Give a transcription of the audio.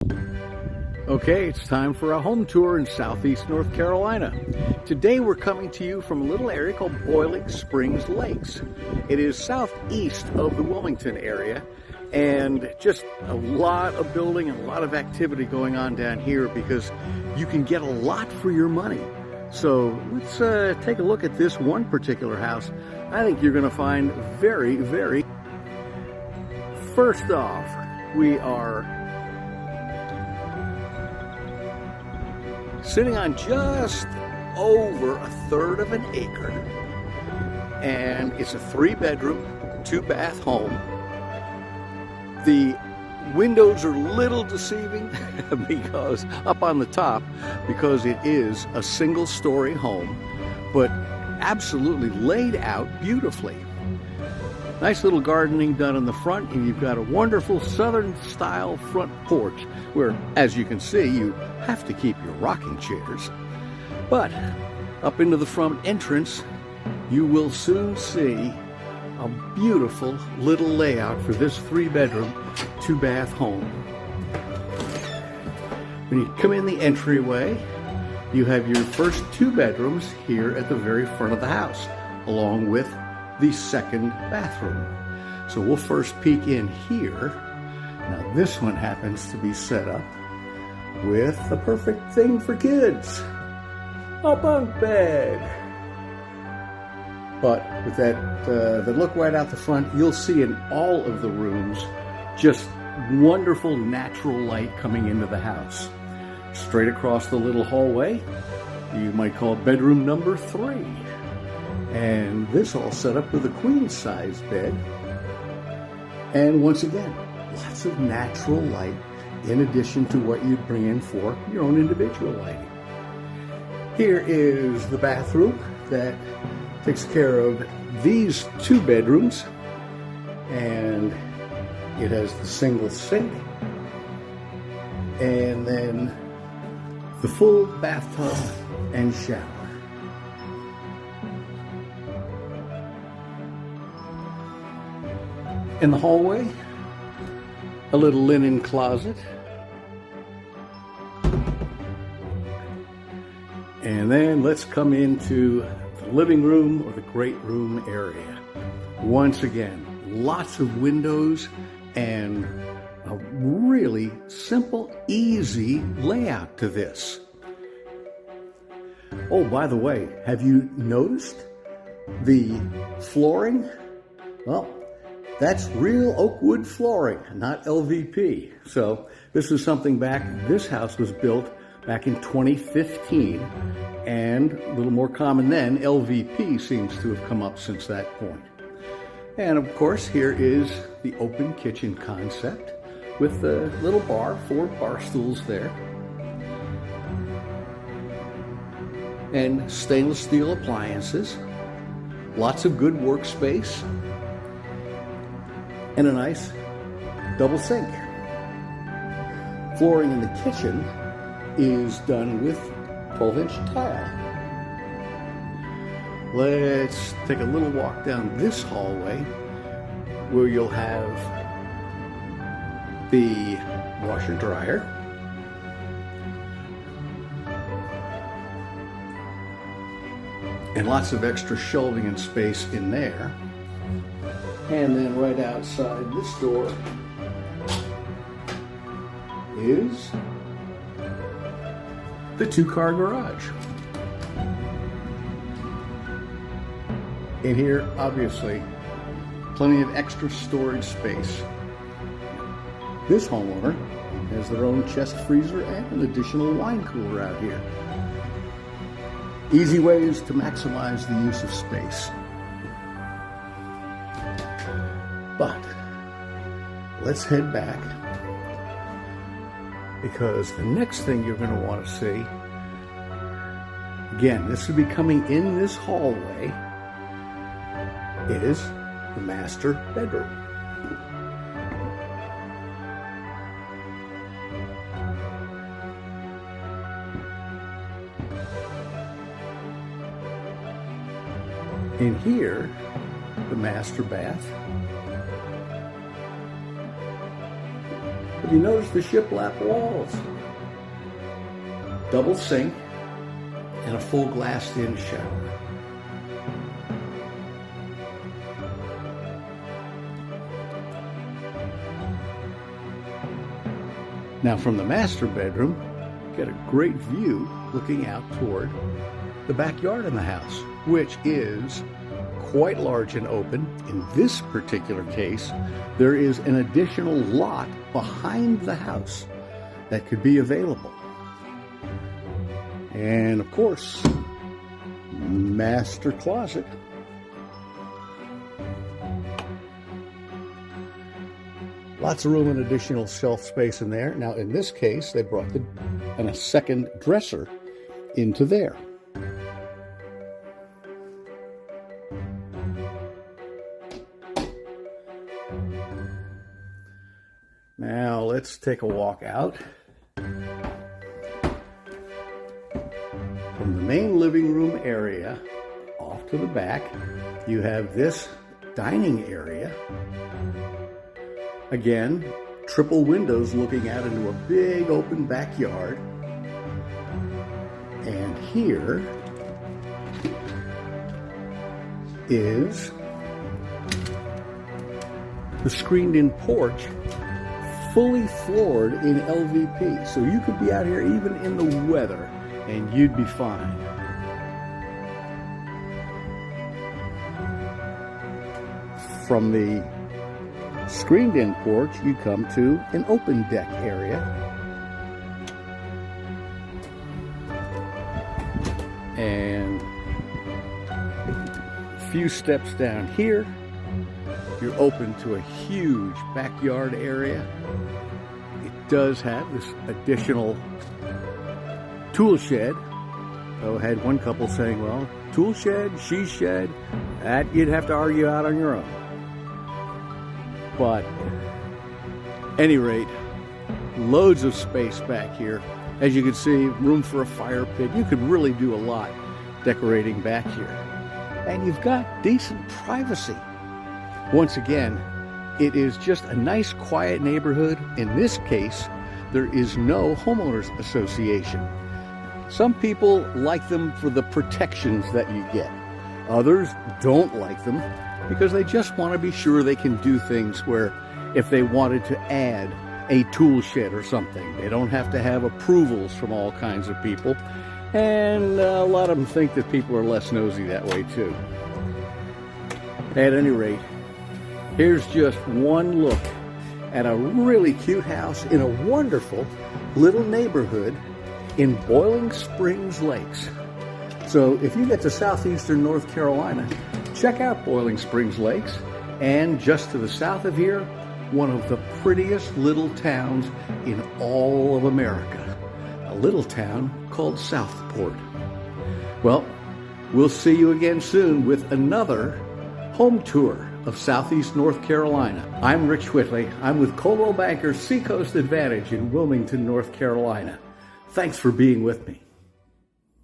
Okay, it's time for a home tour in southeast North Carolina. Today we're coming to you from a little area called Boiling Springs Lakes. It is southeast of the Wilmington area, and just a lot of building and a lot of activity going on down here because you can get a lot for your money. So let's take a look at this one particular house. I think you're going to find very, very... First off, we are sitting on just over a third of an acre, and it's a 3-bedroom, 2-bath home. The windows are a little deceiving because up on the top, because it is a single-story home, but absolutely laid out beautifully. Nice little gardening done in the front, and you've got a wonderful southern-style front porch where, as you can see, you have to keep your rocking chairs. But up into the front entrance, you will soon see a beautiful little layout for this 3-bedroom, 2-bath home. When you come in the entryway, you have your first 2 bedrooms here at the very front of the house, along with the 2nd bathroom. So we'll first peek in here. Now this one happens to be set up with the perfect thing for kids, a bunk bed. But with the look right out the front, you'll see in all of the rooms just wonderful natural light coming into the house. Straight across the little hallway, you might call it bedroom number 3. And this all set up with a queen-size bed. And once again, lots of natural light in addition to what you'd bring in for your own individual lighting. Here is the bathroom that takes care of these 2 bedrooms. And it has the single sink. And then the full bathtub and shower. In the hallway, a little linen closet. And then let's come into the living room or the great room area. Once again, lots of windows and a really simple, easy layout to this. Oh, by the way, have you noticed the flooring? Well, that's real oak wood flooring, not LVP. So this is something this house was built back in 2015, and a little more common then, LVP seems to have come up since that point. And of course, here is the open kitchen concept with the little bar, 4 bar stools there, and stainless steel appliances, lots of good workspace, and a nice double sink. Flooring in the kitchen is done with 12-inch tile. Let's take a little walk down this hallway where you'll have the washer dryer, and lots of extra shelving and space in there. And then right outside this door is the 2-car garage. In here, obviously, plenty of extra storage space. This homeowner has their own chest freezer and an additional wine cooler out here. Easy ways to maximize the use of space. But let's head back, because the next thing you're going to want to see, again, this will be coming in this hallway, is the master bedroom. In here, the master bath, Have you noticed the shiplap walls? Double sink and a full glassed-in shower. Now from the master bedroom, get a great view looking out toward the backyard in the house, which is quite large and open. In this particular case, there is an additional lot behind the house that could be available. And of course, master closet. Lots of room and additional shelf space in there. Now, in this case, they brought a second dresser into there. Now, let's take a walk out. From the main living room area, off to the back, you have this dining area. Again, triple windows looking out into a big open backyard. And here is the screened-in porch, fully floored in LVP. So you could be out here even in the weather and you'd be fine. From the screened-in porch, you come to an open deck area. And a few steps down here, you're open to a huge backyard area. It does have this additional tool shed. I had one couple saying, well, tool shed, she shed, that you'd have to argue out on your own. But at any rate, loads of space back here. As you can see, room for a fire pit. You could really do a lot decorating back here. And you've got decent privacy. Once again, it is just a nice, quiet neighborhood. In this case, there is no homeowners association. Some people like them for the protections that you get. Others don't like them because they just want to be sure they can do things where if they wanted to add a tool shed or something, they don't have to have approvals from all kinds of people. And a lot of them think that people are less nosy that way too. At any rate, here's just one look at a really cute house in a wonderful little neighborhood in Boiling Springs Lakes. So if you get to southeastern North Carolina, check out Boiling Springs Lakes. And just to the south of here, one of the prettiest little towns in all of America, a little town called Southport. Well, we'll see you again soon with another home tour of Southeast North Carolina. I'm Rich Whitley. I'm with Coldwell Banker Seacoast Advantage in Wilmington, North Carolina. Thanks for being with me.